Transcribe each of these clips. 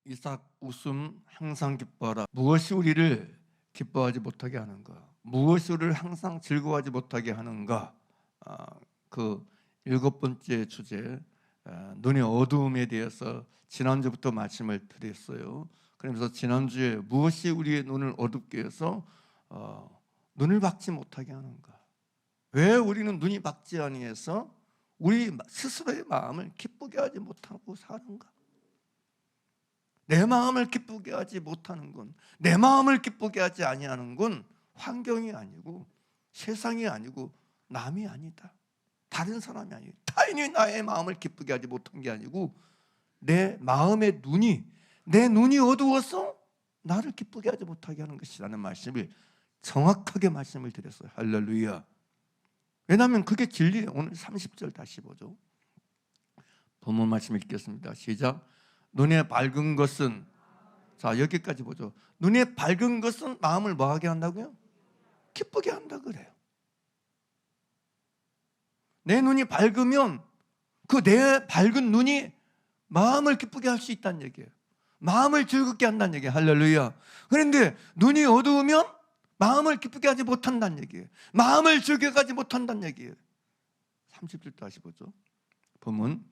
이삭 웃음 항상 기뻐하라. 무엇이 우리를 기뻐하지 못하게 하는가? 무엇이 우리를 항상 즐거워하지 못하게 하는가? 그 7번째 주제, 눈의 어두움에 대해서 지난주부터 말씀을 드렸어요. 그러면서 지난주에 무엇이 우리의 눈을 어둡게 해서 눈을 밝지 못하게 하는가? 왜 우리는 눈이 밝지 아니해서 우리 스스로의 마음을 기쁘게 하지 못하고 사는가? 내 마음을 기쁘게 하지 못하는 건, 내 마음을 기쁘게 하지 아니하는 건 환경이 아니고 세상이 아니고 남이 아니다. 다른 사람이 아니에요. 타인이 나의 마음을 기쁘게 하지 못한 게 아니고 내 마음의 눈이, 내 눈이 어두워서 나를 기쁘게 하지 못하게 하는 것이라는 말씀을 정확하게 말씀을 드렸어요. 할렐루야. 왜냐하면 그게 진리예요. 오늘 30절 다시 보죠. 본문 말씀 읽겠습니다. 시작. 눈에 밝은 것은, 자 여기까지 보죠. 눈에 밝은 것은 마음을 뭐하게 한다고요? 기쁘게 한다 그래요. 내 눈이 밝으면 그 내 밝은 눈이 마음을 기쁘게 할 수 있다는 얘기예요. 마음을 즐겁게 한다는 얘기예요. 할렐루야. 그런데 눈이 어두우면 마음을 기쁘게 하지 못한다는 얘기예요. 마음을 즐겁게 하지 못한다는 얘기예요. 30절 다시 보죠. 본문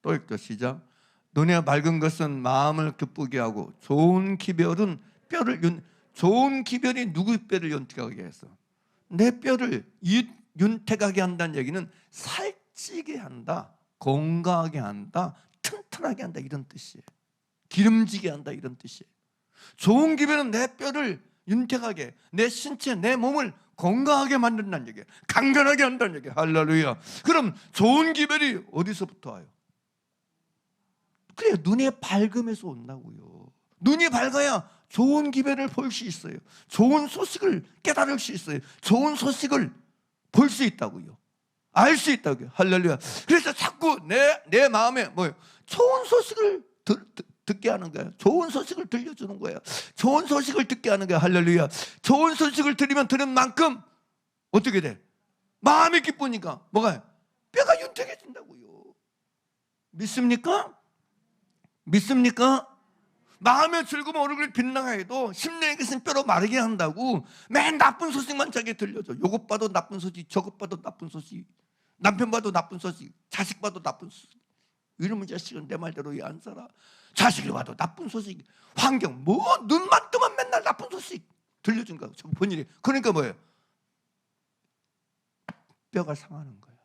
또 읽죠. 시작. 눈에 밝은 것은 마음을 기쁘게 하고 좋은 기별은 좋은 기별이 누구의 뼈를 윤택하게 해서 내 뼈를 윤택하게 한다는 얘기는 살찌게 한다, 건강하게 한다, 튼튼하게 한다 이런 뜻이에요. 기름지게 한다 이런 뜻이에요. 좋은 기별은 내 뼈를 윤택하게, 내 신체, 내 몸을 건강하게 만든다는 얘기예요. 강건하게 한다는 얘기예요. 할렐루야. 그럼 좋은 기별이 어디서부터 와요? 그래, 눈의 밝음에서 온다고요. 눈이 밝아야 좋은 기별을 볼 수 있어요. 좋은 소식을 깨달을 수 있어요. 좋은 소식을 볼 수 있다고요. 알 수 있다고요. 할렐루야. 그래서 자꾸 내 마음에 뭐예요? 좋은 소식을 듣게 하는 거예요. 좋은 소식을 들려주는 거예요. 좋은 소식을 듣게 하는 거예요. 할렐루야. 좋은 소식을 들은 만큼 어떻게 돼? 마음이 기쁘니까 뭐가? 뼈가 윤택해진다고요. 믿습니까? 믿습니까? 마음의 즐거움 얼굴이 빛나가도 심령의 것은 뼈로 마르게 한다고 맨 나쁜 소식만 자기에 들려줘. 요것 봐도 나쁜 소식, 저것 봐도 나쁜 소식, 남편 봐도 나쁜 소식, 자식 봐도 나쁜 소식. 이놈의 자식은 내 말대로 안 살아. 자식을 봐도 나쁜 소식, 환경, 뭐 눈만 뜨면 맨날 나쁜 소식 들려준 거야. 본인이. 그러니까 뭐예요? 뼈가 상하는 거야.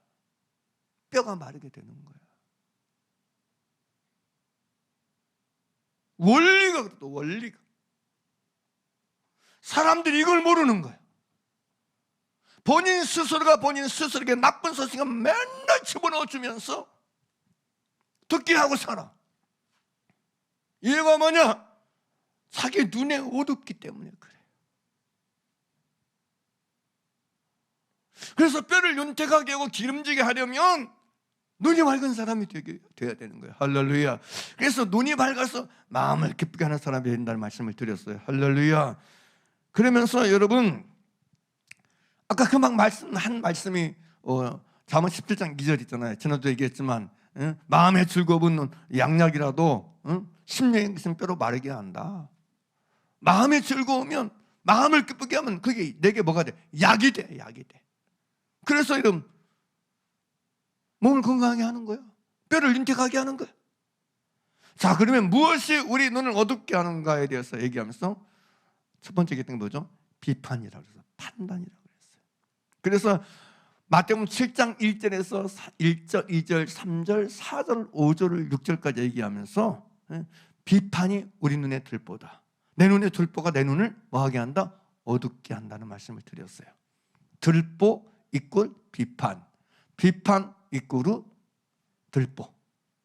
뼈가 마르게 되는 거야. 원리가 그렇다. 원리가. 사람들이 이걸 모르는 거야. 본인 스스로에게 나쁜 소식을 맨날 집어넣어 주면서 듣게 하고 살아. 이유가 뭐냐? 자기 눈에 어둡기 때문에 그래. 그래서 뼈를 윤택하게 하고 기름지게 하려면 눈이 밝은 사람이 돼야 되는 거예요. 할렐루야. 그래서 눈이 밝아서 마음을 기쁘게 하는 사람이 된다는 말씀을 드렸어요. 할렐루야. 그러면서 여러분 아까 금방 한 말씀이 잠언 17장 2절 있잖아요. 지난주에 얘기했지만 마음의 즐거움은 양약이라도 심령의 것은 뼈로 마르게 한다. 마음의 즐거우면 마음을 기쁘게 하면 그게 내게 뭐가 돼? 약이 돼. 약이 돼. 그래서 이런 몸을 건강하게 하는 거야. 뼈를 윤택하게 하는 거야. 자, 그러면 무엇이 우리 눈을 어둡게 하는가에 대해서 얘기하면서 첫 번째 얘기했던 게 뭐죠? 비판이라고 해서 판단이라고 했어요. 그래서 마태복음 7장 1절에서 1절, 2절, 3절, 4절, 5절을 6절까지 얘기하면서 비판이 우리 눈에 들보다 내 눈에 들보가 내 눈을 뭐하게 한다? 어둡게 한다는 말씀을 드렸어요. 들보 이꼴 비판, 비판 이꼴 들보.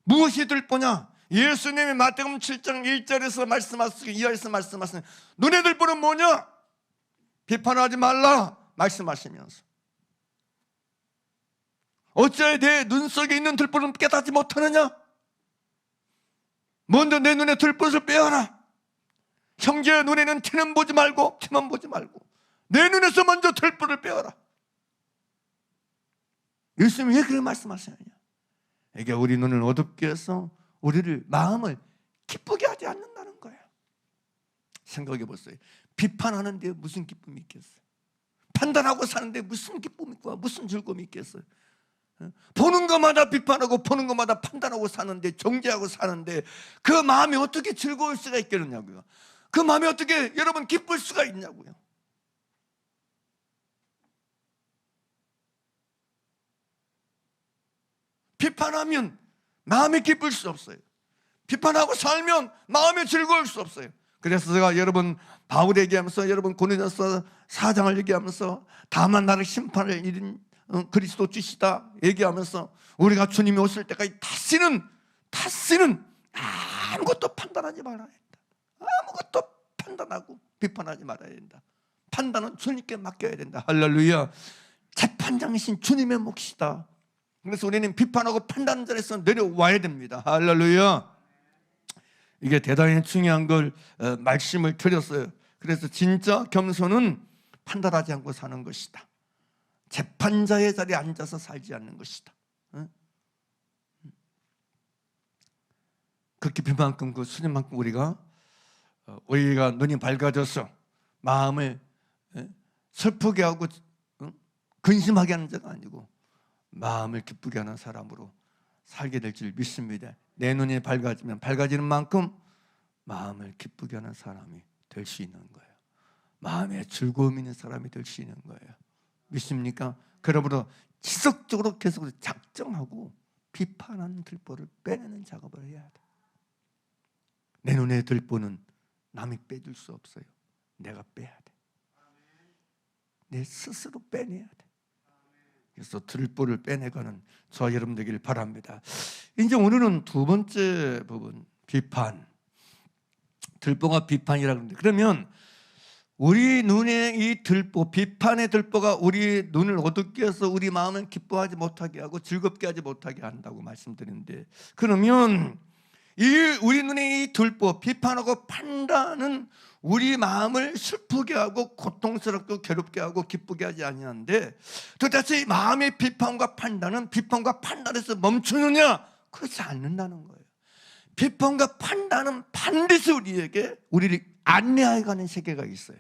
무엇이 들보냐? 예수님이 마태복음 7장 1절에서 말씀하시고 2절에서 말씀하시는 눈의 들보는 뭐냐? 비판하지 말라 말씀하시면서 어찌하여 내 눈 속에 있는 들보를 깨닫지 못하느냐? 먼저 내 눈에 들보를 빼어라. 형제의 눈에는 티는 보지 말고 티만 보지 말고 내 눈에서 먼저 들보를 빼어라. 예수님이 왜 그렇게 말씀하시느냐? 이게 우리 눈을 어둡게 해서 우리를 마음을 기쁘게 하지 기뻐하지 않는다는 거예요. 생각해 보세요. 비판하는데 무슨 기쁨이 있겠어요? 판단하고 사는데 무슨 기쁨이 있고 무슨 즐거움이 있겠어요? 보는 것마다 비판하고 보는 것마다 판단하고 사는데, 정죄하고 사는데 그 마음이 어떻게 즐거울 수가 있겠느냐고요. 그 마음이 어떻게 여러분 기쁠 수가 있냐고요. 비판하면 마음이 기쁠 수 없어요. 비판하고 살면 마음이 즐거울 수 없어요. 그래서 제가 여러분 바울 얘기하면서, 여러분 고린도서 4장을 얘기하면서 다만 나를 심판을 이룬 그리스도 주시다 얘기하면서, 우리가 주님이 오실 때까지 다시는 아무것도 판단하지 말아야 된다. 아무것도 판단하고 비판하지 말아야 된다. 판단은 주님께 맡겨야 된다. 할렐루야. 재판장이신 주님의 몫이다. 그래서 우리는 비판하고 판단하는 자리에서 내려와야 됩니다. 할렐루야. 이게 대단히 중요한 걸 말씀을 드렸어요. 그래서 진짜 겸손은 판단하지 않고 사는 것이다. 재판자의 자리에 앉아서 살지 않는 것이다. 그 깊이만큼, 그 수준만큼 우리가 눈이 밝아져서 마음을 슬프게 하고 근심하게 하는 자가 아니고 마음을 기쁘게 하는 사람으로 살게 될 줄 믿습니다. 내 눈이 밝아지는 만큼 마음을 기쁘게 하는 사람이 될 수 있는 거예요. 마음에 즐거움 있는 사람이 될 수 있는 거예요. 믿습니까? 그러므로 지속적으로 계속 작정하고 비판하는 들보를 빼내는 작업을 해야 돼. 내 눈에 들보는 남이 빼줄 수 없어요. 내가 빼야 돼. 내 스스로 빼내야 돼. 그래서 들보를 빼내가는 저와 여러분 되기를 바랍니다. 이제 오늘은 두 번째 부분, 비판. 들보가 비판이라고 하는데, 그러면 우리 눈에 이 들보, 비판의 들보가 우리 눈을 어둡게 해서 우리 마음을 기뻐하지 못하게 하고 즐겁게 하지 못하게 한다고 말씀드리는데, 그러면 우리 눈에 이 들보, 비판하고 판단은 우리 마음을 슬프게 하고 고통스럽고 괴롭게 하고 기쁘게 하지 아니하는데, 도대체 마음의 비판과 판단에서 멈추느냐? 그렇지 않는다는 거예요. 비판과 판단은 반드시 우리를 안내해 가는 세계가 있어요.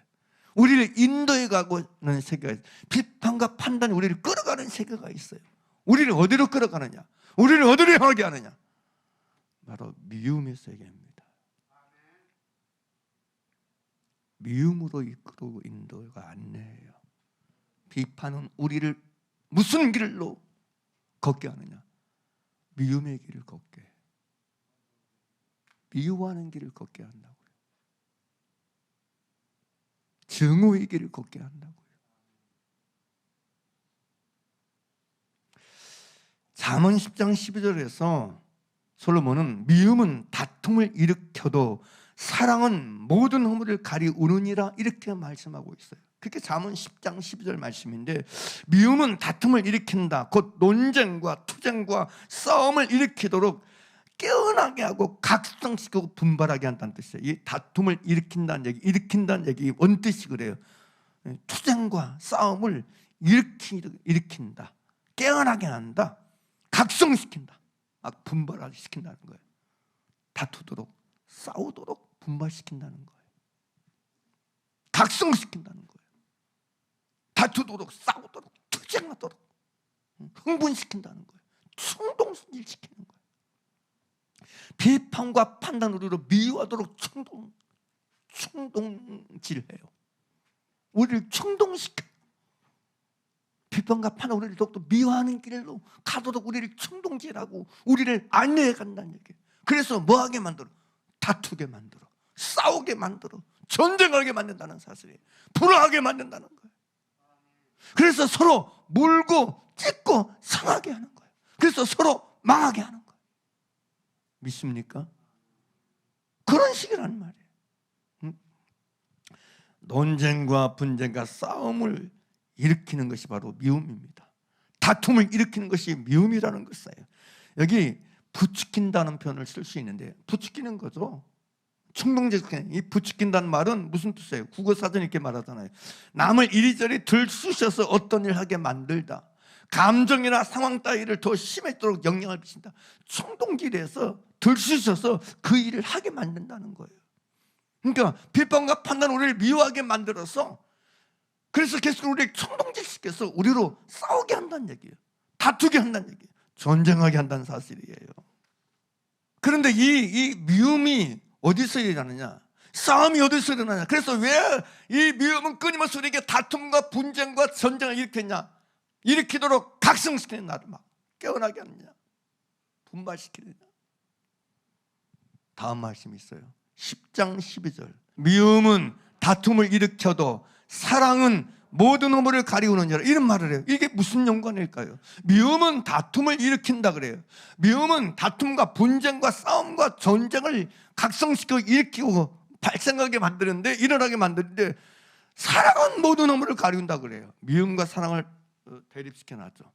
우리를 인도해 가는 세계가 있어요. 비판과 판단이 우리를 끌어가는 세계가 있어요. 우리를 어디로 끌어가느냐? 우리를 어디로 향하게 하느냐? 바로 미움의 세계입니다. 미움으로 이끌고 인도가 안내해요. 비판은 우리를 무슨 길로 걷게 하느냐? 미움의 길을 걷게 해요. 미워하는 길을 걷게 한다고요. 증오의 길을 걷게 한다고요. 잠언 10장 12절에서 솔로몬은 미움은 다툼을 일으켜도 사랑은 모든 허물을 가리우느니라 이렇게 말씀하고 있어요. 그게 잠언 10장 12절 말씀인데, 미움은 다툼을 일으킨다. 곧 논쟁과 투쟁과 싸움을 일으키도록 깨어나게 하고 각성시키고 분발하게 한다는 뜻이에요. 이 다툼을 일으킨다는 얘기 원뜻이 그래요. 투쟁과 싸움을 일으킨다. 깨어나게 한다. 각성시킨다. 막 분발하게 시킨다는 거예요. 다투도록, 싸우도록 분발시킨다는 거예요. 각성시킨다는 거예요. 다투도록, 싸우도록, 투쟁하도록 흥분시킨다는 거예요. 충동질시키는 거예요. 비판과 판단으로 미워하도록 충동질해요. 우리를 충동시켜. 비판과 판단, 우리를 더욱더 미워하는 길로 가도록 우리를 충동질하고 우리를 안내해 간다는 얘기예요. 그래서 뭐하게 만들어? 다투게 만들어, 싸우게 만들어, 전쟁하게 만든다는 사실이에요. 불화하게 만든다는 거예요. 그래서 서로 물고 찢고 상하게 하는 거예요. 그래서 서로 망하게 하는 거예요. 믿습니까? 그런 식이란 말이에요. 논쟁과 분쟁과 싸움을 일으키는 것이 바로 미움입니다. 다툼을 일으키는 것이 미움이라는 것이에요. 여기 부추긴다는 표현을 쓸 수 있는데, 부추기는 거죠. 충동적인, 이 부추긴다는 말은 무슨 뜻이에요? 국어사전이 이렇게 말하잖아요. 남을 이리저리 들쑤셔서 어떤 일 하게 만들다. 감정이나 상황 따위를 더 심해지도록 영향을 미친다. 충동질에서 들 수 있어서 그 일을 하게 만든다는 거예요. 그러니까 비판과 판단은 우리를 미워하게 만들어서, 그래서 계속 우리를 충동질시켜서 우리로 싸우게 한다는 얘기예요. 다투게 한다는 얘기예요. 전쟁하게 한다는 사실이에요. 그런데 이 미움이 어디서 일어나느냐? 싸움이 어디서 일어나냐? 그래서 왜 이 미움은 끊임없이 우리에게 다툼과 분쟁과 전쟁을 일으켰냐? 일으키도록 각성시키는, 나를 막 깨어나게 하느냐? 분발시키느냐? 다음 말씀이 있어요. 10장 12절. 미움은 다툼을 일으켜도 사랑은 모든 허물을 가리우느니라, 이런 말을 해요. 이게 무슨 연관일까요? 미움은 다툼을 일으킨다 그래요. 미움은 다툼과 분쟁과 싸움과 전쟁을 각성시키고 일으키고 발생하게 만드는데, 일어나게 만드는데, 사랑은 모든 허물을 가리운다 그래요. 미움과 사랑을 대립시켜 놨죠.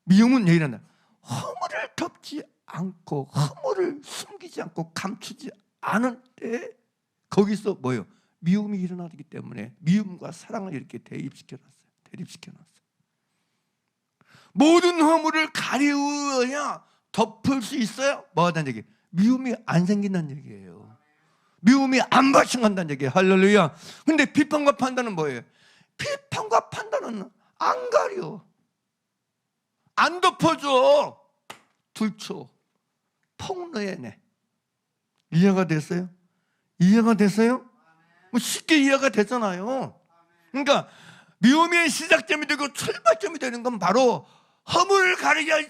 미움은 왜 이러냐? 허물을 덮지 않고, 허물을 숨기지 않고, 감추지 않을 때 거기서 뭐예요? 미움이 일어나기 때문에 미움과 사랑을 이렇게 대립시켜놨어요. 모든 허물을 가리우어야 덮을 수 있어야 뭐 하다는 얘기예요? 미움이 안 생긴다는 얘기예요. 미움이 안 발생한다는 얘기예요. 할렐루야. 근데 비판과 판단은 뭐예요? 비판과 판단은 안 가려, 안 덮어줘, 둘쳐, 폭로해내. 이해가 됐어요? 이해가 됐어요? 뭐 쉽게 이해가 되잖아요. 그러니까 미움의 시작점이 되고 출발점이 되는 건 바로 허물을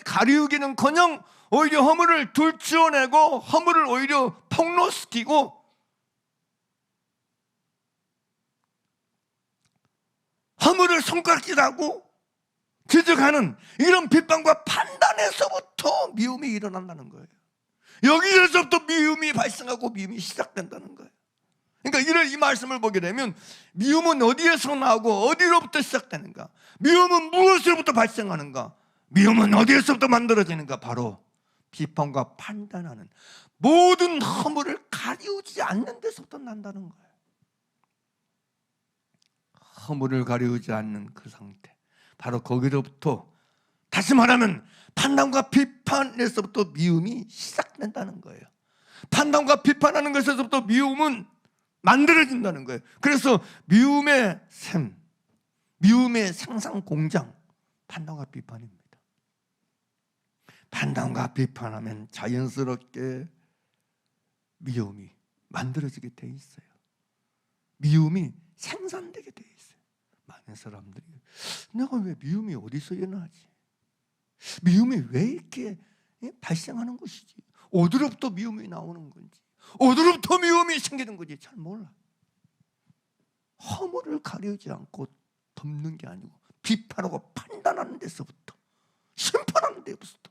가리우기는커녕 오히려 허물을 둘러내고 허물을 오히려 폭로시키고, 허물을 손가락질하고 지적하는 이런 비판과 판단에서부터 미움이 일어난다는 거예요. 여기서부터 미움이 발생하고 미움이 시작된다는 거예요. 그러니까 이 말씀을 보게 되면 미움은 어디에서 나오고 어디로부터 시작되는가? 미움은 무엇으로부터 발생하는가? 미움은 어디에서부터 만들어지는가? 바로 비판과 판단하는, 모든 허물을 가리우지 않는 데서부터 난다는 거예요. 허물을 가리우지 않는 그 상태, 바로 거기로부터, 다시 말하면 판단과 비판에서부터 미움이 시작된다는 거예요. 판단과 비판하는 것에서부터 미움은 만들어진다는 거예요. 그래서 미움의 샘, 미움의 상상 공장, 판단과 비판입니다. 판단과 비판하면 자연스럽게 미움이 만들어지게 돼 있어요. 미움이 생산되게 돼 있어요. 많은 사람들이 내가 왜 미움이 어디서 일어나지? 미움이 왜 이렇게 발생하는 것이지? 어디로부터 미움이 나오는 건지, 어디로부터 미움이 생기는 건지 잘 몰라. 허물을 가리우지 않고 덮는 게 아니고 비판하고 판단하는 데서부터, 심판하는 데서부터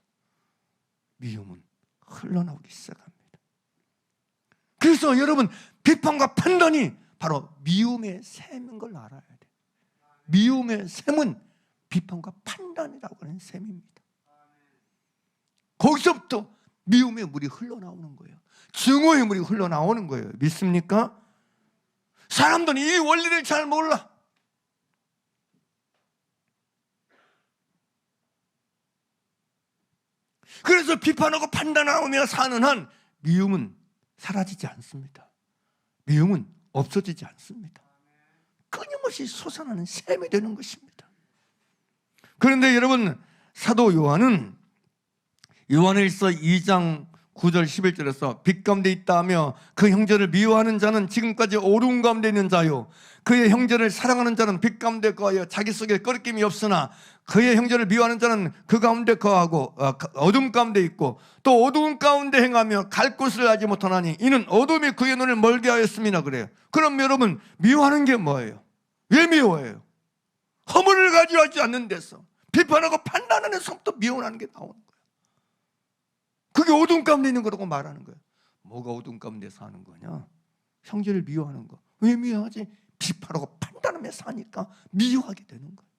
미움은 흘러나오기 시작합니다. 그래서 여러분, 비판과 판단이 바로 미움의 샘인 걸 알아야 돼요. 미움의 샘은 비판과 판단이라고 하는 샘입니다. 거기서부터 미움의 물이 흘러나오는 거예요. 증오의 물이 흘러나오는 거예요. 믿습니까? 사람들은 이 원리를 잘 몰라. 그래서 비판하고 판단하며 사는 한 미움은 사라지지 않습니다. 미움은 없어지지 않습니다. 끊임없이 솟아나는 샘이 되는 것입니다. 그런데 여러분, 사도 요한은 요한일서 2장 9절 11절에서 빛 가운데 있다 하며 그 형제를 미워하는 자는 지금까지 어두운 가운데 있는 자요, 그의 형제를 사랑하는 자는 빛 가운데 거하여 자기 속에 거리낌이 없으나 그의 형제를 미워하는 자는 그 가운데 거하고 어둠 가운데 있고 또 어두운 가운데 행하며 갈 곳을 알지 못하나니 이는 어둠이 그의 눈을 멀게 하였음이나 그래요. 그럼 여러분, 미워하는 게 뭐예요? 왜 미워해요? 허물을 가지하지 않는 데서, 비판하고 판단하는 데서부터 미워하는 게 나오는 거예요. 그게 어둠 가운데 있는 거라고 말하는 거예요. 뭐가 어둠 가운데 사는 거냐? 형제를 미워하는 거. 왜 미워하지? 비판하고 판단하며 사니까 미워하게 되는 거예요.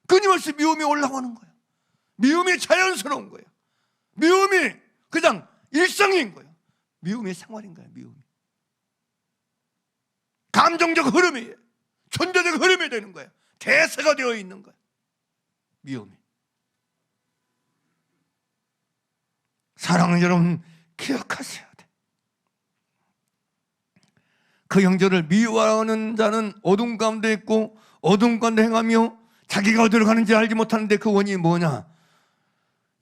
끊임없이 미움이 올라오는 거예요. 미움이 자연스러운 거예요. 미움이 그냥 일상인 거예요. 미움이 생활인 거예요. 미움이 감정적 흐름이에요. 존재적 흐름이 되는 거예요. 대세가 되어 있는 거예요. 미움이. 사랑하는 여러분, 기억하셔야 돼. 그 형제를 미워하는 자는 어둠 가운데 있고 어둠 가운데 행하며 자기가 어디로 가는지 알지 못하는데 그 원인이 뭐냐?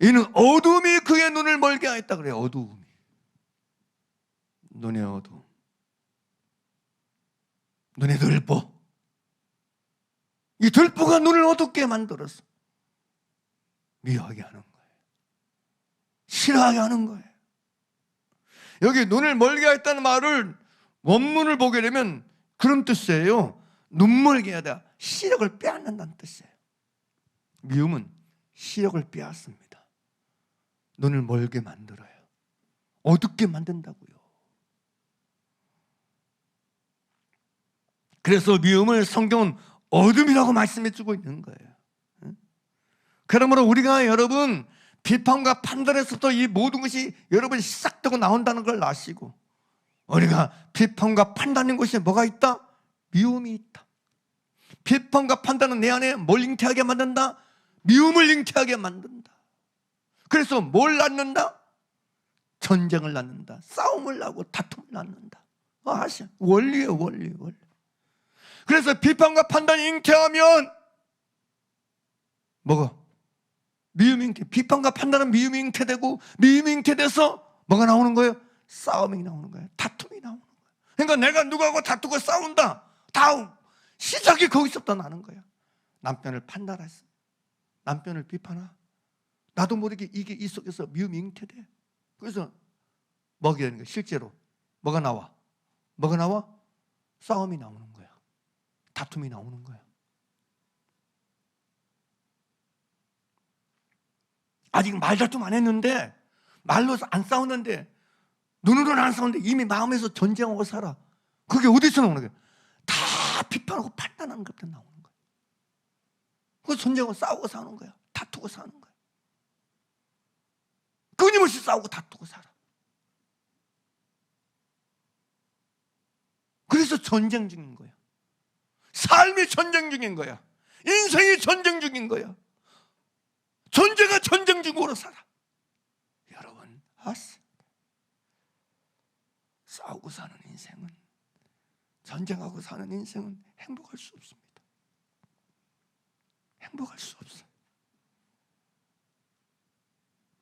이는 어둠이 그의 눈을 멀게 하였다 그래요. 어둠이. 눈의 어둠. 눈의 들보. 이 들보가 눈을 어둡게 만들었어. 미워하게 하는 거예요. 싫어하게 하는 거예요. 여기 눈을 멀게 했다는 말을 원문을 보게 되면 그런 뜻이에요. 눈멀게 하다. 시력을 빼앗는다는 뜻이에요. 미움은 시력을 빼앗습니다. 눈을 멀게 만들어요. 어둡게 만든다고요. 그래서 미움을 성경은 어둠이라고 말씀해주고 있는 거예요. 그러므로 우리가 여러분 비판과 판단에서부터 이 모든 것이 여러분 시작되고 나온다는 걸 아시고, 우리가 비판과 판단인 것이 뭐가 있다? 미움이 있다. 비판과 판단은 내 안에 뭘 잉태하게 만든다? 미움을 잉태하게 만든다. 그래서 뭘 낳는다? 전쟁을 낳는다. 싸움을 낳고 다툼을 낳는다. 아시죠? 원리예요, 원리. 그래서 비판과 판단이 잉태하면 뭐가? 미움이 잉태. 비판과 판단은 미움이 잉태되고, 미움이 잉태돼서 뭐가 나오는 거예요? 싸움이 나오는 거예요. 다툼이 나오는 거예요. 그러니까 내가 누구하고 다투고 싸운다. 다음 시작이 거기서부터 나는 거야. 남편을 판단했어. 남편을 비판하. 나도 모르게 이게 이 속에서 미움이 잉태돼. 그래서 뭐가 되는 거야? 실제로 뭐가 나와? 뭐가 나와? 싸움이 나오는 거야. 다툼이 나오는 거야. 아직 말다툼 안 했는데, 말로 안 싸우는데, 눈으로는 안 싸우는데 이미 마음에서 전쟁하고 살아. 그게 어디서 나오는 거야? 다 비판하고 판단하는 것부터 나오는 거야. 그 전쟁하고 싸우고 사는 거야. 다투고 사는 거야. 끊임없이 싸우고 다투고 살아. 그래서 전쟁 중인 거야. 삶이 전쟁 중인 거야. 인생이 전쟁 중인 거야. 존재가 전쟁 중으로 살아. 여러분 아세요? 싸우고 사는 인생은, 전쟁하고 사는 인생은 행복할 수 없습니다. 행복할 수 없어요.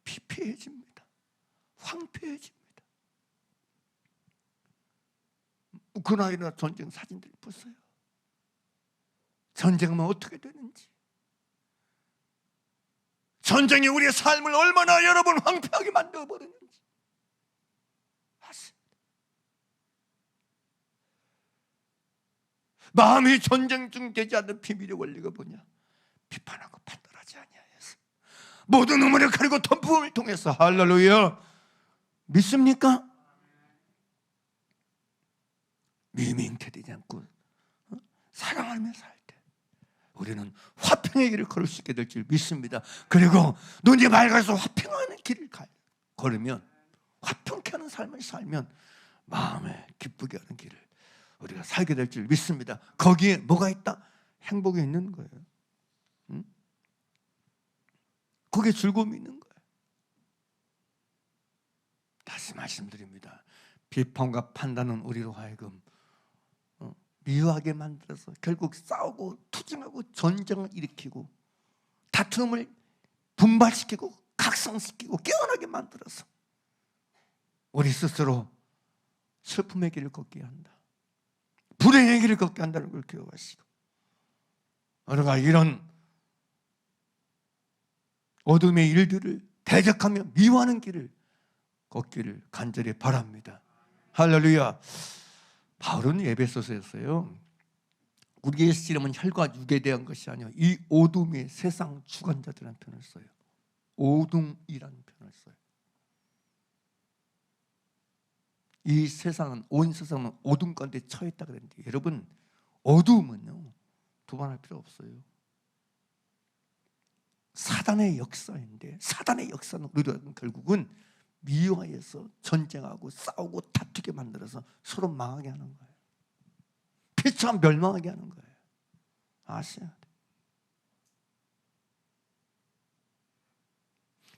피폐해집니다. 황폐해집니다. 우크라이나 전쟁 사진들 보세요. 전쟁하면 어떻게 되는지. 전쟁이 우리의 삶을 얼마나 여러분 황폐하게 만들어버리는지 아십니다. 마음이 전쟁 중 되지 않는 비밀의 원리가 뭐냐? 비판하고 판단하지 아니하여서 모든 음모를 가리고 덤부음을 통해서. 할렐루야. 믿습니까? 미움이 잉태되지 않고 사랑하며 살 때 우리는 화평의 길을 걸을 수 있게 될 줄 믿습니다. 그리고 눈이 맑아서 화평하는 길을 걸으면, 화평케 하는 삶을 살면 마음에 기쁘게 하는 길을 우리가 살게 될 줄 믿습니다. 거기에 뭐가 있다? 행복이 있는 거예요. 응? 거기에 즐거움이 있는 거예요. 다시 말씀드립니다. 비판과 판단은 우리로 하여금 미워하게 만들어서 결국 싸우고 투쟁하고 전쟁을 일으키고 다툼을 분발시키고 각성시키고 깨어나게 만들어서 우리 스스로 슬픔의 길을 걷게 한다. 불행의 길을 걷게 한다는 걸 기억하시고, 우리가 이런 어둠의 일들을 대적하며 미워하는 길을 걷기를 간절히 바랍니다. 할렐루야. 바울은 에베소서에서요, 우리의 씨름은 혈과 육에 대한 것이 아니요 이 어둠의 세상 주관자들이라는 표현을 써요. 어둠이라는 표현을 써요. 이 세상은, 온 세상은 어둠 가운데 처했다 그랬는데, 여러분 어둠은요 두말할 필요 없어요. 사단의 역사인데, 사단의 역사는 우리들은 결국은 미워해서 전쟁하고 싸우고 다투게 만들어서 서로 망하게 하는 거예요. 피처가 멸망하게 하는 거예요. 아셔야 돼.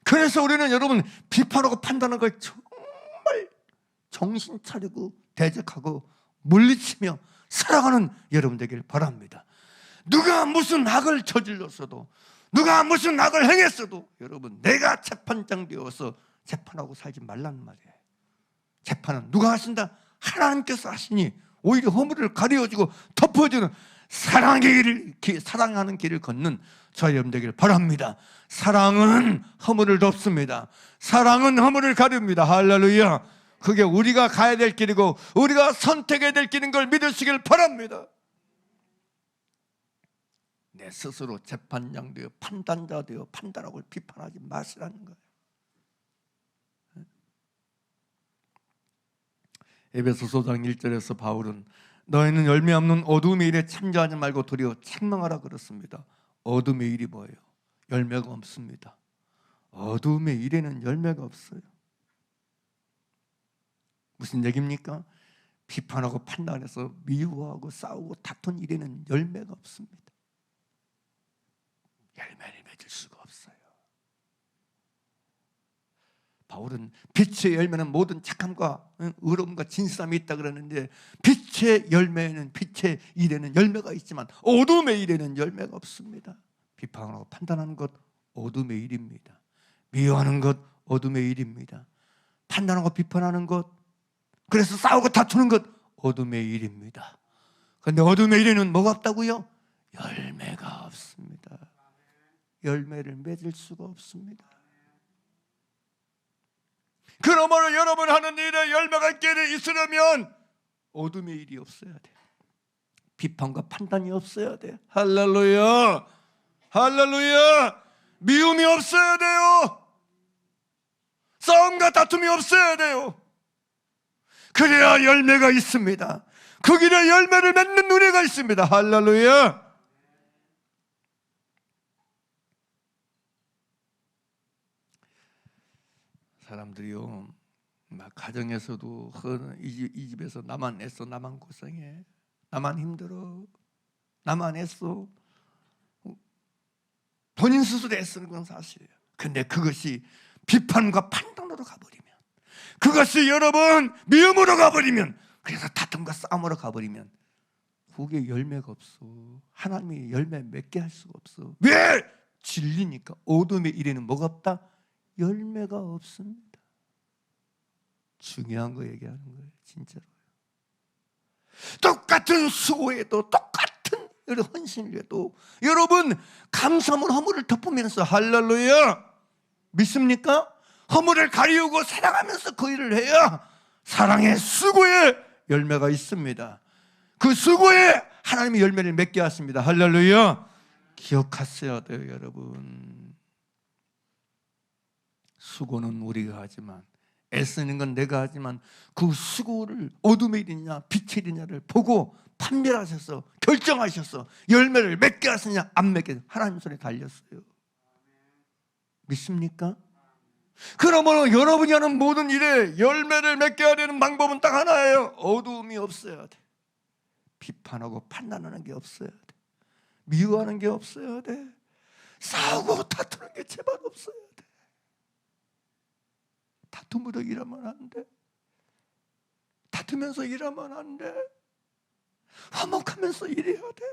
그래서 우리는 여러분 비판하고 판단하는 걸 정말 정신 차리고 대적하고 물리치며 살아가는 여러분 되길 바랍니다. 누가 무슨 악을 저질렀어도, 누가 무슨 악을 행했어도 여러분 내가 재판장 되어서 재판하고 살지 말라는 말이에요. 재판은 누가 하신다? 하나님께서 하시니 오히려 허물을 가려주고 덮어주는 사랑하는 길을 걷는 저 여러분 되길 바랍니다. 사랑은 허물을 덮습니다. 사랑은 허물을 가릅니다. 할렐루야. 그게 우리가 가야 될 길이고 우리가 선택해야 될 길인 걸 믿으시길 바랍니다. 내 스스로 재판장 되어 판단자 되어 판단하고 비판하지 마시라는 거예요. 에베소서 5장 1절에서 바울은 너희는 열매 없는 어둠의 일에 참여하지 말고 도리어 책망하라 그렇습니다. 어둠의 일이 뭐예요? 열매가 없습니다. 어둠의 일에는 열매가 없어요. 무슨 얘기입니까? 비판하고 판단해서 미워하고 싸우고 다툰 일에는 열매가 없습니다. 열매를 맺을 수가 없어요. 바울은 빛의 열매는 모든 착함과 의로움과 진실함이 있다 그러는데 빛의 열매는, 빛의 일에는 열매가 있지만 어둠의 일에는 열매가 없습니다. 비판하고 판단하는 것 어둠의 일입니다. 미워하는 것 어둠의 일입니다. 판단하고 비판하는 것, 그래서 싸우고 다투는 것 어둠의 일입니다. 그런데 어둠의 일에는 뭐가 없다고요? 열매가 없습니다. 열매를 맺을 수가 없습니다. 그러므로 여러분 하는 일에 열매가 있으려면 어둠의 일이 없어야 돼. 비판과 판단이 없어야 돼. 할렐루야, 할렐루야. 미움이 없어야 돼요. 싸움과 다툼이 없어야 돼요. 그래야 열매가 있습니다. 그 길에 열매를 맺는 은혜가 있습니다. 할렐루야. 사람들이요, 막 가정에서도 이 집에서 나만 애써, 나만 고생해, 나만 힘들어, 나만 애써, 본인 스스로 애쓰는 건 사실이에요. 근데 그것이 비판과 판단으로 가버리면, 그것이 여러분 미움으로 가버리면, 그래서 다툼과 싸움으로 가버리면 그게 열매가 없어. 하나님이 열매 맺게 할 수가 없어. 왜? 진리니까. 어둠의 일에는 뭐가 없다? 열매가 없습니다. 중요한 거 얘기하는 거예요. 진짜로. 똑같은 수고에도, 똑같은 헌신을 해도 여러분 감사함으로 허물을 덮으면서, 할렐루야, 믿습니까? 허물을 가리우고 사랑하면서 그 일을 해야 사랑의 수고에 열매가 있습니다. 그 수고에 하나님이 열매를 맺게 하십니다. 할렐루야. 기억하셔야 돼요, 여러분. 수고는 우리가 하지만, 애쓰는 건 내가 하지만 그 수고를 어둠의 일이냐 빛의 일이냐를 보고 판별하셔서 결정하셔서 열매를 맺게 하시냐 안 맺게, 하나님 손에 달렸어요. 믿습니까? 그러므로 여러분이 하는 모든 일에 열매를 맺게 하려는 방법은 딱 하나예요. 어두움이 없어야 돼. 비판하고 판단하는 게 없어야 돼. 미워하는 게 없어야 돼. 싸우고 다투는 게 제발 없어야 돼. 다툼으로 일하면 안 돼. 다투면서 일하면 안 돼. 화목하면서 일해야 돼.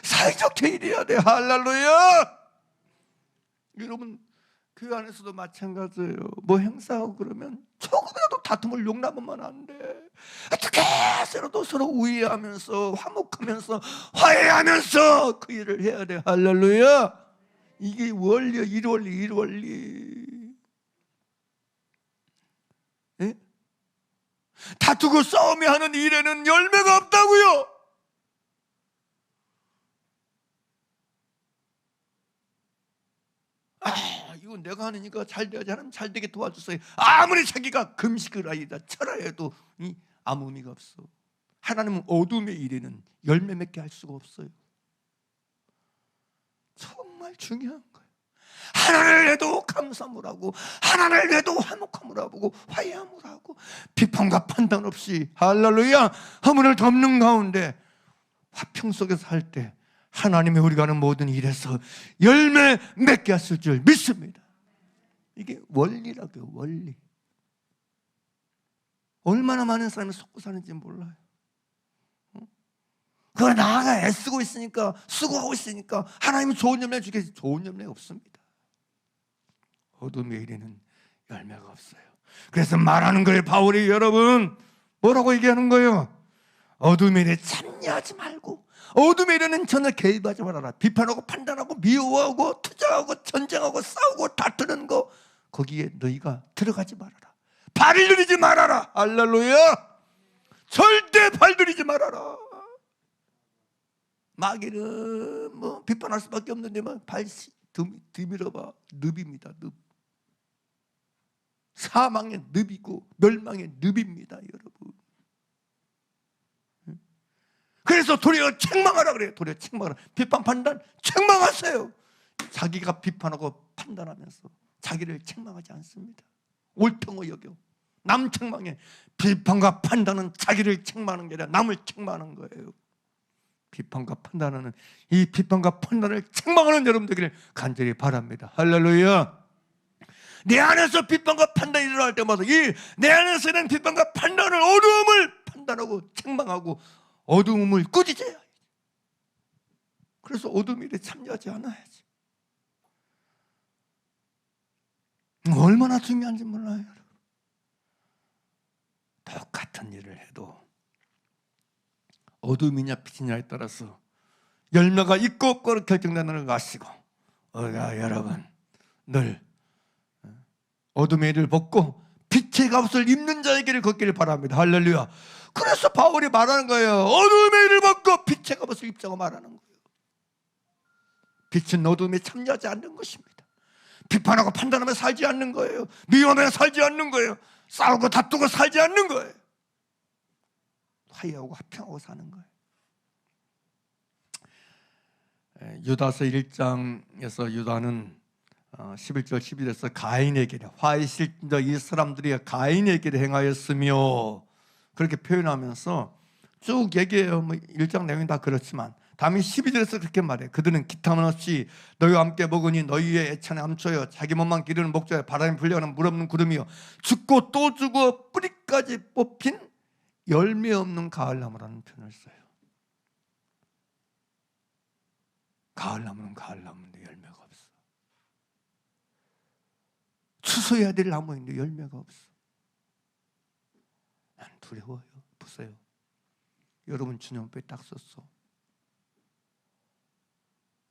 사이좋게 일해야 돼. 할렐루야. 여러분 그 안에서도 마찬가지예요. 뭐 행사하고 그러면 조금이라도 다툼을 용납하면 안 돼. 어떻게 해서라도 서로 우애하면서 화목하면서 화해하면서 그 일을 해야 돼. 할렐루야. 이게 원리야. 일원리. 예? 다투고 싸우며 하는 일에는 열매가 없다고요. 이건 내가 하니까 잘 돼야지, 하나님 잘 되게 도와주세요. 아무리 자기가 금식을 하이다 철야해도 아무 의미가 없어. 하나님은 어둠의 일에는 열매 맺게 할 수가 없어요. 정말 중요한 거예요. 하나를 해도 감사함을 하고, 하나를 해도 화목함을 하고, 화해함을 하고, 비판과 판단 없이 할렐루야 허물을 덮는 가운데 화평 속에서 할 때 하나님이 우리가 하는 모든 일에서 열매 맺게 하실 줄 믿습니다. 이게 원리라고요. 원리. 얼마나 많은 사람이 속고 사는지 몰라요. 그걸 나가 애쓰고 있으니까, 수고하고 있으니까 하나님은 좋은 열매 주겠지. 좋은 열매가 없습니다. 어둠의 일에는 열매가 없어요. 그래서 말하는 거예요. 바울이 여러분 뭐라고 얘기하는 거예요? 어둠의 일에 참여하지 말고, 어둠의 일에는 전혀 개입하지 말아라. 비판하고 판단하고 미워하고 투자하고 전쟁하고 싸우고 다투는 거, 거기에 너희가 들어가지 말아라. 발을 들이지 말아라. 할렐루야. 절대 발 들이지 말아라. 마귀는 뭐 비판할 수밖에 없는데 발 들밀어봐. 늪입니다. 늪. 사망의 늪이고 멸망의 늪입니다, 여러분. 그래서 도리어 책망하라 그래요. 도리어 책망하라. 비판 판단 책망하세요. 자기가 비판하고 판단하면서 자기를 책망하지 않습니다. 옳다고 여겨. 남 책망해. 비판과 판단은 자기를 책망하는 게 아니라 남을 책망하는 거예요. 비판과 판단하는, 이 비판과 판단을 책망하는 여러분 되기를 간절히 바랍니다. 할렐루야. 내 안에서 비판과 판단이 일어날 때마다 이 내 안에서 있는 비판과 판단을, 어두움을 판단하고 책망하고 어두움을 꾸짖어야. 그래서 어둠 일에 참여하지 않아야지. 얼마나 중요한지 몰라요, 여러분. 똑같은 일을 해도 어둠이냐 빛이냐에 따라서 열매가 있고 없고로 결정되는 걸 아시고, 여러분 늘 어둠의 일을 벗고 빛의 값을 입는 자에게를 걷기를 바랍니다. 할렐루야. 그래서 바울이 말하는 거예요. 어둠의 일을 벗고 빛의 값을 입자고 말하는 거예요. 빛은 어둠에 참여하지 않는 것입니다. 비판하고 판단하며 살지 않는 거예요. 미워하며 살지 않는 거예요. 싸우고 다투고 살지 않는 거예요. 화해하고 화평하고 사는 거예요. 유다서 1장에서 유다는 11절 12절에서 가인에게, 화해 실진자 이 사람들이 가인에게 행하였으며 그렇게 표현하면서 쭉 얘기해요. 1장 내용이 다 그렇지만 다음에 12절에서 그렇게 말해요. 그들은 기탐은 없이 너희와 함께 먹으니 너희의 애찬에 암초여 자기 몸만 기르는 목자여 바람이 불려가는 물 없는 구름이여 죽고 또 죽어 뿌리까지 뽑힌 열매 없는 가을나무라는 표현을 써요. 가을나무는 가을나무인데 열매가 없어. 추수해야 될 나무인데 열매가 없어. 난 두려워요. 보세요. 여러분 주님 앞에 딱 섰어.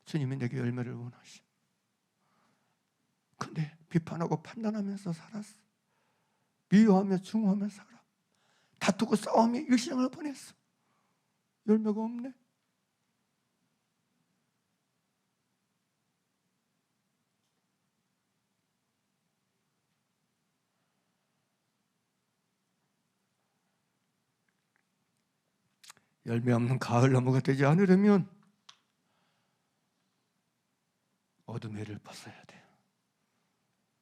주님이 내게 열매를 원하시. 근데 비판하고 판단하면서 살았어. 미워하며 증오하며 살아. 다투고 싸우며 일생을 보냈어. 열매가 없네. 열매 없는 가을나무가 되지 않으려면 어둠의 일을 벗어야 돼요.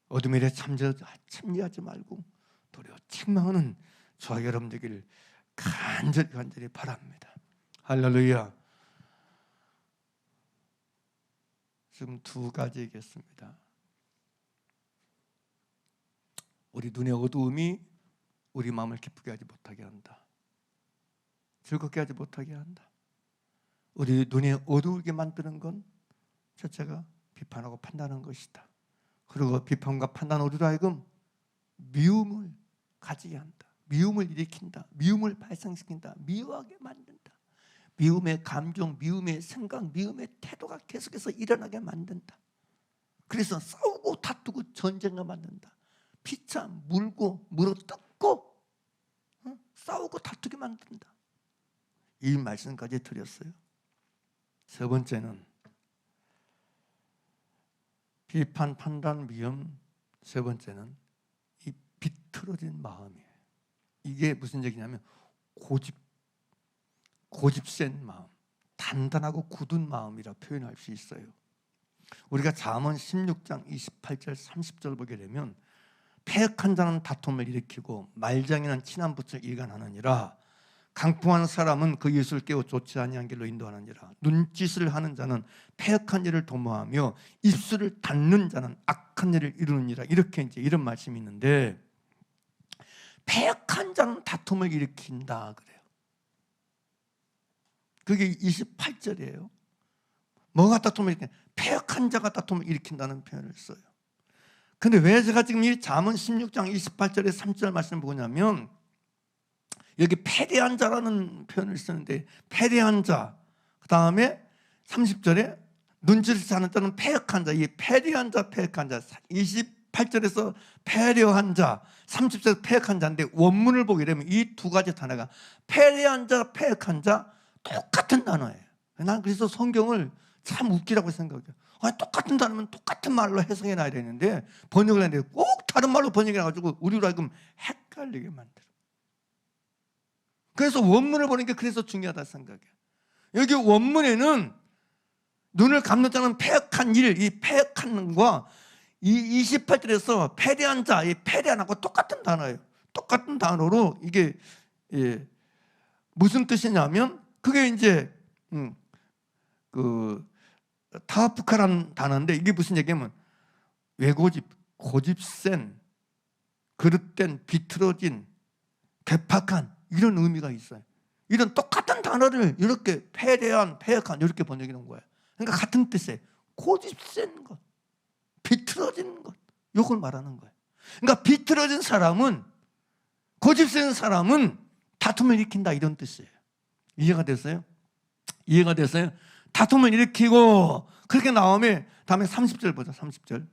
어둠의 일에 참여하지 말고 도리어 책망하는 저와 여러분 되기를 간절히 바랍니다. 할렐루야. 지금 두 가지 얘기했습니다. 우리 눈의 어두움이 우리 마음을 기쁘게 하지 못하게 한다. 즐겁게 하지 못하게 한다. 우리 눈에 어두우게 만드는 건 첫째가 비판하고 판단하는 것이다. 그리고 비판과 판단 우리로 하여금 미움을 가지게 한다. 미움을 일으킨다. 미움을 발생시킨다. 미워하게 만든다. 미움의 감정, 미움의 생각, 미움의 태도가 계속해서 일어나게 만든다. 그래서 싸우고 다투고 전쟁을 만든다. 피차 물고 물어뜯고 싸우고 다투게 만든다. 이 말씀까지 드렸어요. 세 번째는 비판, 판단, 미움. 세 번째는 이 비틀어진 마음이에요. 이게 무슨 얘기냐면 고집센 마음, 단단하고 굳은 마음이라 표현할 수 있어요. 우리가 잠언 16장 28절 30절 보게 되면 패역한 자는 다툼을 일으키고 말장이는 친한 붓을 일관하느니라. 강포한 사람은 그 예수를 깨워 좋지 아니한 길로 인도하느니라. 눈짓을 하는 자는 패역한 일을 도모하며 입술을 닫는 자는 악한 일을 이루느니라. 이렇게 이제 이런 말씀이 있는데, 패역한 자는 다툼을 일으킨다 그래요. 그게 28절이에요. 뭐가 다툼을 일으키냐? 패역한 자가 다툼을 일으킨다는 표현을 써요. 근데 왜 제가 지금 이 잠언 16장 28절에 3절 말씀을 보냐면, 여기 패대한 자라는 표현을 쓰는데, 패대한 자, 그 다음에 30절에 눈짓을 하는 자는 패역한 자, 이 패대한 자, 패역한 자, 28절에서 패려한 자, 30절에서 패역한 자인데, 원문을 보게 되면 이 두 가지 단어가 패대한 자, 패역한 자 똑같은 단어예요. 난 그래서 성경을 참 웃기라고 생각해요. 똑같은 단어면 똑같은 말로 해석해 놔야 되는데, 번역을 했는데 꼭 다른 말로 번역해 놔가지고 우리로 하여금 헷갈리게 만들어. 그래서 원문을 보는 게 그래서 중요하다 생각해요. 여기 원문에는 눈을 감는 자는 패역한 일, 이 패역한과 이 28절에서 패대한 자, 이 패대한하고 똑같은 단어예요. 똑같은 단어로 이게 무슨 뜻이냐면, 그게 이제 그 타프카라는 단어인데, 이게 무슨 얘기냐면 외고집, 고집센, 그릇된, 비틀어진, 괴팍한 이런 의미가 있어요. 이런 똑같은 단어를 이렇게 패대한, 패역한 이렇게 번역해 놓은 거예요. 그러니까 같은 뜻이에요. 고집센 것, 비틀어진 것, 이걸 말하는 거예요. 그러니까 비틀어진 사람은, 고집센 사람은 다툼을 일으킨다 이런 뜻이에요. 이해가 됐어요? 이해가 됐어요? 다툼을 일으키고, 그렇게 나오면 다음에 30절 보자. 30절.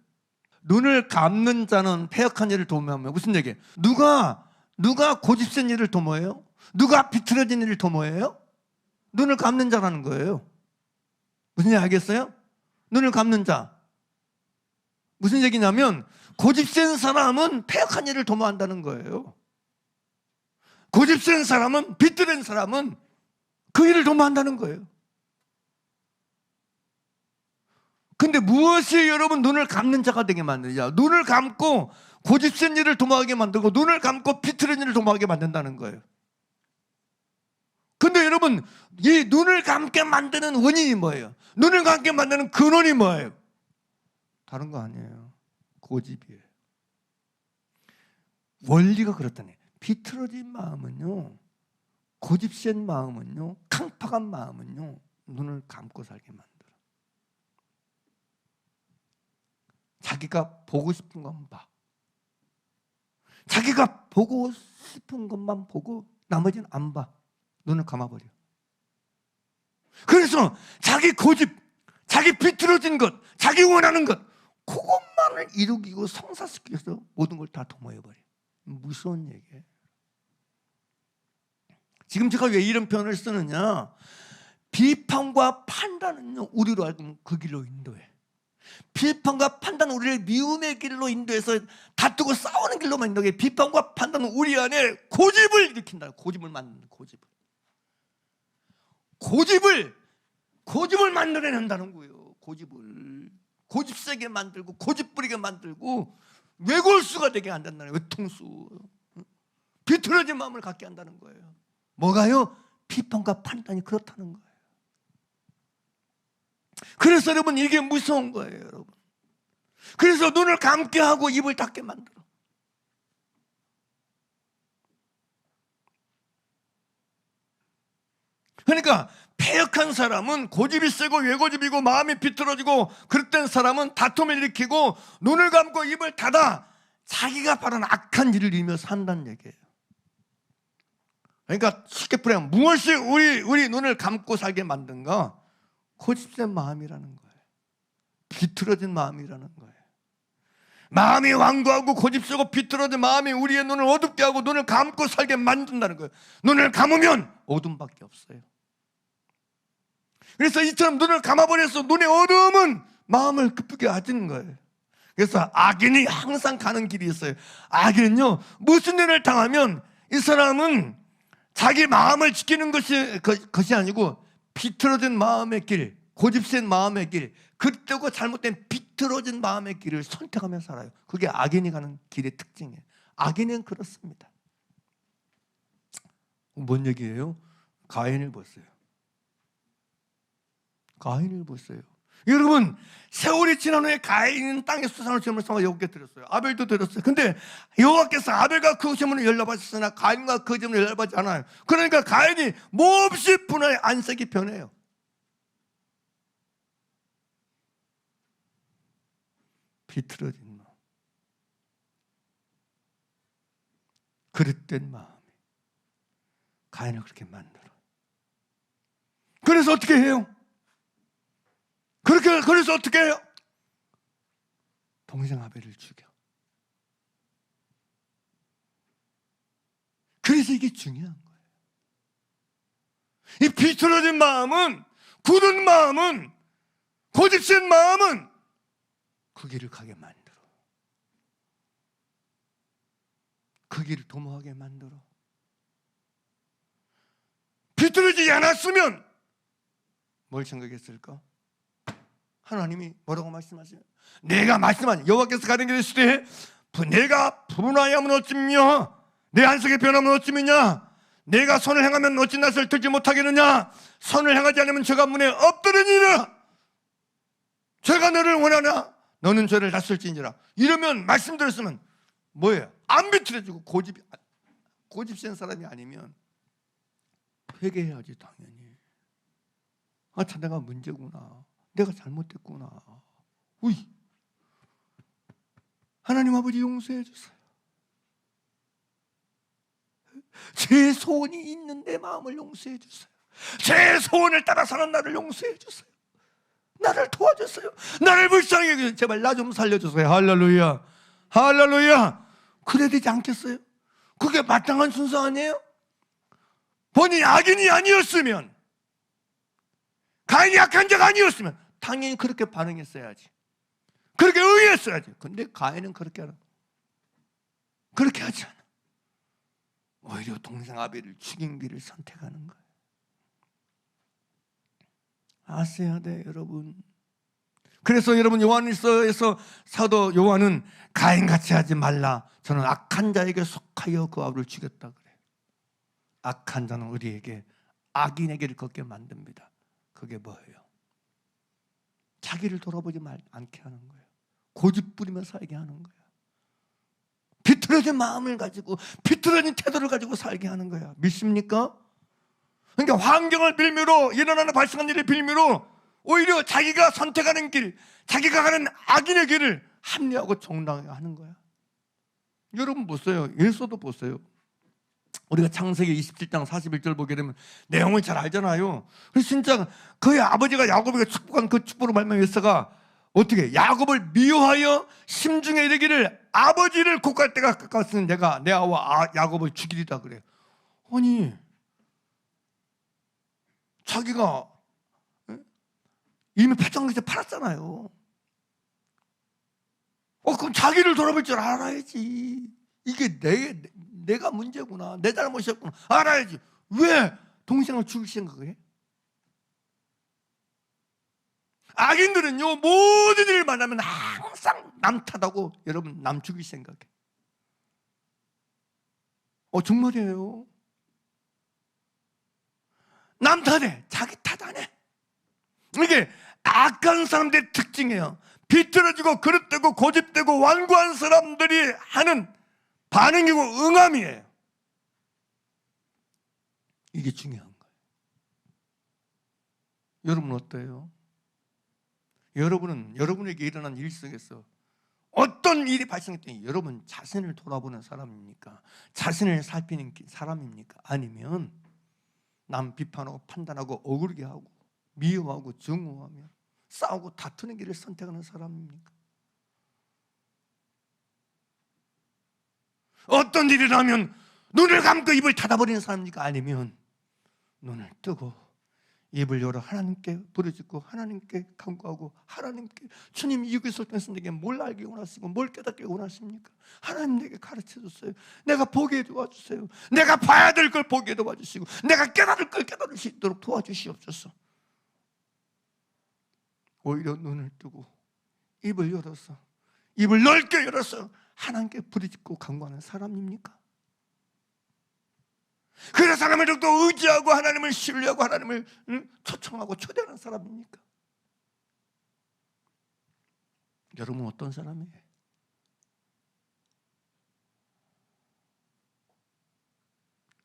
눈을 감는 자는 패역한 일을 도모하며, 무슨 얘기예요? 누가 고집센 일을 도모해요? 누가 비틀어진 일을 도모해요? 눈을 감는 자라는 거예요. 무슨 얘기 알겠어요? 눈을 감는 자. 무슨 얘기냐면, 고집센 사람은 패역한 일을 도모한다는 거예요. 고집센 사람은, 비틀어진 사람은 그 일을 도모한다는 거예요. 근데 무엇이 여러분 눈을 감는 자가 되게 만드냐? 눈을 감고 고집센 일을 도모하게 만들고, 눈을 감고 비틀어진 일을 도모하게 만든다는 거예요. 근데 여러분, 이 눈을 감게 만드는 원인이 뭐예요? 눈을 감게 만드는 근원이 뭐예요? 다른 거 아니에요. 고집이에요. 원리가 그렇다네. 비틀어진 마음은요, 고집센 마음은요, 강팍한 마음은요, 눈을 감고 살게 만들어. 자기가 보고 싶은 것만 봐. 자기가 보고 싶은 것만 보고 나머지는 안 봐. 눈을 감아버려. 그래서 자기 고집, 자기 비틀어진 것, 자기 원하는 것, 그것만을 이루기고 성사시켜서 모든 걸 다 도모해버려. 무서운 얘기예요. 지금 제가 왜 이런 표현을 쓰느냐? 비판과 판단은요, 우리로 알고 그 길로 인도해. 비판과 판단은 우리를 미움의 길로 인도해서 다투고 싸우는 길로만 인도해. 비판과 판단은 우리 안에 고집을 일으킨다. 고집을 만드는, 고집을 만들어낸다는 거예요. 고집 세게 만들고, 고집 부리게 만들고, 외골수가 되게 한다는 거예요. 외통수, 비틀어진 마음을 갖게 한다는 거예요. 뭐가요? 비판과 판단이 그렇다는 거예요. 그래서 여러분, 이게 무서운 거예요, 여러분. 그래서 눈을 감게 하고 입을 닫게 만들어. 그러니까 패역한 사람은 고집이 세고 외고집이고 마음이 비틀어지고, 그릇된 사람은 다툼을 일으키고 눈을 감고 입을 닫아 자기가 바라는 악한 일을 이루며 산다는 얘기예요. 그러니까 쉽게 풀면 무엇이 우리 눈을 감고 살게 만든가? 고집센 마음이라는 거예요. 비틀어진 마음이라는 거예요. 마음이 완고하고 고집세고 비틀어진 마음이 우리의 눈을 어둡게 하고 눈을 감고 살게 만든다는 거예요. 눈을 감으면 어둠밖에 없어요. 그래서 이처럼 눈을 감아버려서 눈의 어두움은 마음을 급하게 하지는 거예요. 그래서 악인이 항상 가는 길이 있어요. 악인은요, 무슨 일을 당하면 이 사람은 자기 마음을 지키는 것이 아니고 비틀어진 마음의 길, 고집센 마음의 길, 그때고 잘못된 비틀어진 마음의 길을 선택하며 살아요. 그게 악인이 가는 길의 특징이에요. 악인은 그렇습니다. 뭔 얘기예요? 가인을 보세요. 가인을 보세요. 여러분, 세월이 지난 후에 가인은 땅에 수산을 제물로 삼아 여호와께 드렸어요. 아벨도 드렸어요. 근데 여호와께서 아벨과 그 제물을 열려받으셨으나 가인과 그 제물을 열려받지 않아요. 그러니까 가인이 몹시 분하여 안색이 변해요. 비틀어진 마음, 그릇된 마음이 가인을 그렇게 만들어. 그래서 어떻게 해요? 그래서 어떻게 해요? 동생 아벨을 죽여. 그래서 이게 중요한 거예요. 이 비틀어진 마음은, 굳은 마음은, 고집센 마음은 그 길을 가게 만들어. 그 길을 도모하게 만들어. 비틀어지지 않았으면 뭘 생각했을까? 하나님이 뭐라고 말씀하세요? 내가 말씀한 여호와께서 가는 길에 이르시되 내가 분하여면 어찌며 내 안색에 변하면 어찌미냐? 내가 선을 행하면 어찌 낯을 들지 못하겠느냐? 선을 행하지 않으면 저가 문에 엎드리니라. 제가 너를 원하나 너는 저를 낯설지니라. 이러면 말씀드렸으면 뭐예요? 안 비틀어지고 고집센 사람이 아니면 회개해야지. 당연히 참 내가 문제구나, 내가 잘못됐구나. 우이, 하나님 아버지 용서해 주세요. 제 소원이 있는 내 마음을 용서해 주세요. 제 소원을 따라 사는 나를 용서해 주세요. 나를 도와주세요. 나를 불쌍히 여기세요. 제발 나 좀 살려주세요. 할렐루야, 할렐루야. 그래야 되지 않겠어요? 그게 마땅한 순서 아니에요? 본인이 악인이 아니었으면, 가인이 악한 자가 아니었으면 당연히 그렇게 반응했어야지. 그렇게 응했어야지. 근데 가인은 그렇게 하지 않아. 오히려 동생 아벨을 죽인 길을 선택하는 거예요. 아셔야 돼, 여러분. 그래서 여러분, 요한일서에서 사도 요한은 가인같이 하지 말라, 저는 악한 자에게 속하여 그 아벨을 죽였다 그래요. 악한 자는 우리에게 악인의 길을 걷게 만듭니다. 그게 뭐예요? 자기를 돌아보지 않게 하는 거예요. 고집 부리며 살게 하는 거예요. 비틀어진 마음을 가지고, 비틀어진 태도를 가지고 살게 하는 거야. 믿습니까? 그러니까 환경을 빌미로, 일어나는 발생한 일의 빌미로 오히려 자기가 선택하는 길, 자기가 가는 악인의 길을 합리하고 정당하게 하는 거야. 여러분 보세요. 예수도 보세요. 우리가 창세기 27장 41절 보게 되면 내용을 잘 알잖아요. 그래서 진짜 그의 아버지가 야곱에게 축복한 그 축복으로 말미암아 에서가 어떻게 야곱을 미워하여 심중에 이르기를 아버지를 곡할 때가 가까웠으니 내가 내 아와 야곱을 죽이리다 그래요. 아니, 자기가 이미 팔짱같이 팔았잖아요. 그럼 자기를 돌아볼 줄 알아야지. 이게 내가 문제구나, 내 잘못이었구나 알아야지. 왜 동생을 죽일 생각을 해? 악인들은요, 모든 일을 만나면 항상 남 탓하고, 여러분, 남 죽일 생각해. 정말이에요. 남 탓해, 자기 탓 안 해. 이게 악한 사람들의 특징이에요. 비틀어지고 그릇되고 고집되고 완고한 사람들이 하는 반응이고 응함이에요. 이게 중요한 거예요. 여러분 어때요? 여러분에게 일어난 일 속에서 어떤 일이 발생했더니 여러분 자신을 돌아보는 사람입니까? 자신을 살피는 사람입니까? 아니면 남 비판하고 판단하고 억울하게 하고 미워하고 증오하며 싸우고 다투는 길을 선택하는 사람입니까? 어떤 일이 나면 눈을 감고 입을 닫아버리는 사람입니까? 아니면 눈을 뜨고 입을 열어 하나님께 부르짖고 하나님께 간구하고 하나님께, 주님 이 기술 통해서 내게 뭘 알기 원하시고 뭘 깨닫기 원하십니까? 하나님 내게 가르쳐주세요. 내가 보게 도와주세요. 내가 봐야 될 걸 보게 도와주시고 내가 깨달을 걸 깨달을 수 있도록 도와주시옵소서. 오히려 눈을 뜨고 입을 열어서, 입을 넓게 열어서 하나님께 부르짖고 간구하는 사람입니까? 그래서 하나님을 또 의지하고 하나님을 신뢰하고 하나님을 초청하고 초대하는 사람입니까? 여러분 어떤 사람이에요?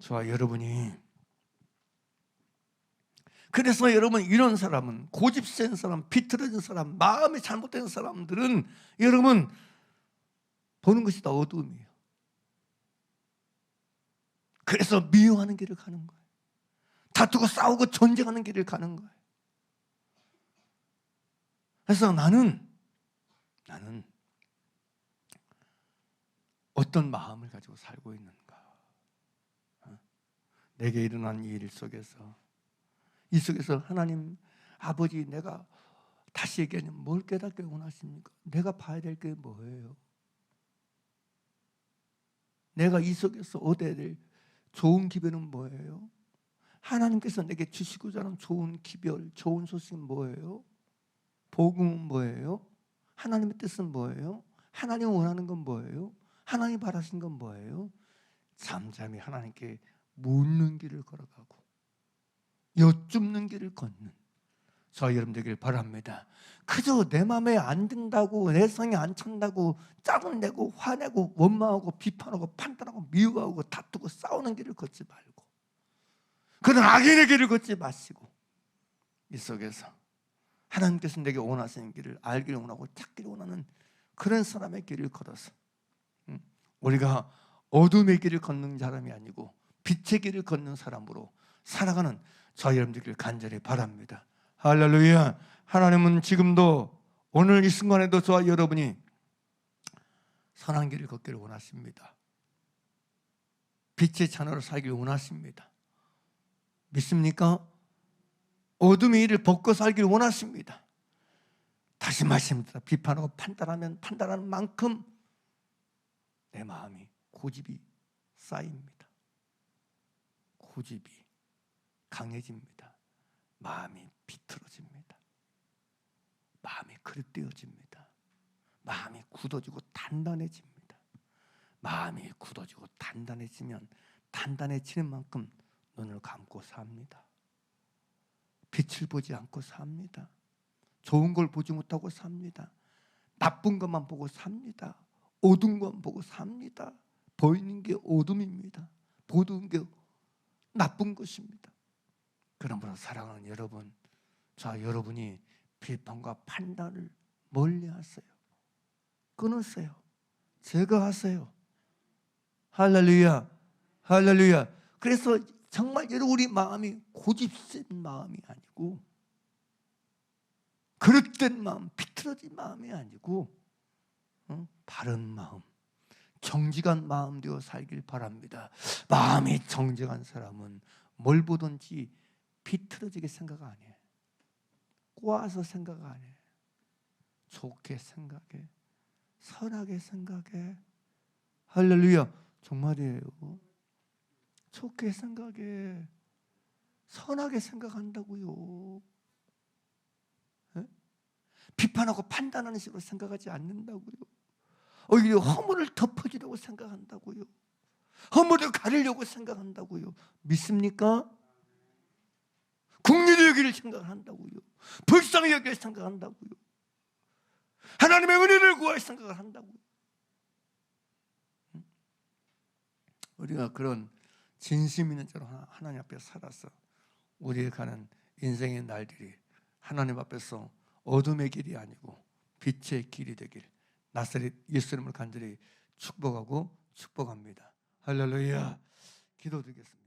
저와 여러분이, 그래서 여러분 이런 사람은, 고집센 사람, 비틀어진 사람, 마음이 잘못된 사람들은 여러분 보는 것이 다 어두움이에요. 그래서 미워하는 길을 가는 거예요. 다투고 싸우고 전쟁하는 길을 가는 거예요. 그래서 나는 어떤 마음을 가지고 살고 있는가? 내게 일어난 이 일 속에서, 이 속에서 하나님 아버지, 내가 다시 얘기하면 뭘 깨닫게 원하십니까? 내가 봐야 될 게 뭐예요? 내가 이 속에서 얻어야 될 좋은 기별은 뭐예요? 하나님께서 내게 주시고자 하는 좋은 기별, 좋은 소식은 뭐예요? 복음은 뭐예요? 하나님의 뜻은 뭐예요? 하나님이 원하는 건 뭐예요? 하나님이 바라시는 건 뭐예요? 잠잠히 하나님께 묻는 길을 걸어가고 여쭙는 길을 걷는 저 여러분 되길 바랍니다. 그저 내 마음에 안 든다고, 내 성에 안 찬다고 짜증 내고 화내고 원망하고 비판하고 판단하고 미워하고 다투고 싸우는 길을 걷지 말고, 그런 악인의 길을 걷지 마시고, 이 속에서 하나님께서 내게 원하시는 길을 알기를 원하고 찾기를 원하는 그런 사람의 길을 걸어서 우리가 어둠의 길을 걷는 사람이 아니고 빛의 길을 걷는 사람으로 살아가는 저 여러분들을 간절히 바랍니다. 할렐루야. 하나님은 지금도 오늘 이 순간에도 저와 여러분이 선한 길을 걷기를 원하십니다. 빛의 자녀로 살기를 원하십니다. 믿습니까? 어둠의 일을 벗고 살기를 원하십니다. 다시 말씀드립니다. 비판하고 판단하면 판단하는 만큼 내 마음이 고집이 쌓입니다. 고집이 강해집니다. 마음이 비틀어집니다. 마음이 그릇되어집니다. 마음이 굳어지고 단단해집니다. 마음이 굳어지고 단단해지면 단단해지는 만큼 눈을 감고 삽니다. 빛을 보지 않고 삽니다. 좋은 걸 보지 못하고 삽니다. 나쁜 것만 보고 삽니다. 어두운 것만 보고 삽니다. 보이는 게 어둠입니다. 보이는 게 나쁜 것입니다. 그러므로 사랑하는 여러분, 자, 여러분이 비판과 판단을 멀리하세요. 끊으세요. 제거하세요. 할렐루야, 할렐루야. 그래서 정말 여러분, 우리 마음이 고집센 마음이 아니고 그릇된 마음, 비틀어진 마음이 아니고 바른 마음, 정직한 마음 되어 살길 바랍니다. 마음이 정직한 사람은 뭘 보든지 비틀어지게 생각 안 해. 꼬아서 생각 안 해. 좋게 생각해. 선하게 생각해. 할렐루야. 정말이에요. 좋게 생각해. 선하게 생각한다고요. 네? 비판하고 판단하는 식으로 생각하지 않는다고요. 오히려 허물을 덮어주려고 생각한다고요. 허물을 가리려고 생각한다고요. 믿습니까? 긍휼히 여기를 생각한다고요. 불쌍히 여기를 생각한다고요. 하나님의 은혜를 구할 생각을 한다고요. 우리가 그런 진심 있는 자로 하나님 앞에 살아서 우리가 가는 인생의 날들이 하나님 앞에서 어둠의 길이 아니고 빛의 길이 되길 나사렛 예수님을 간절히 축복하고 축복합니다. 할렐루야. 기도드리겠습니다.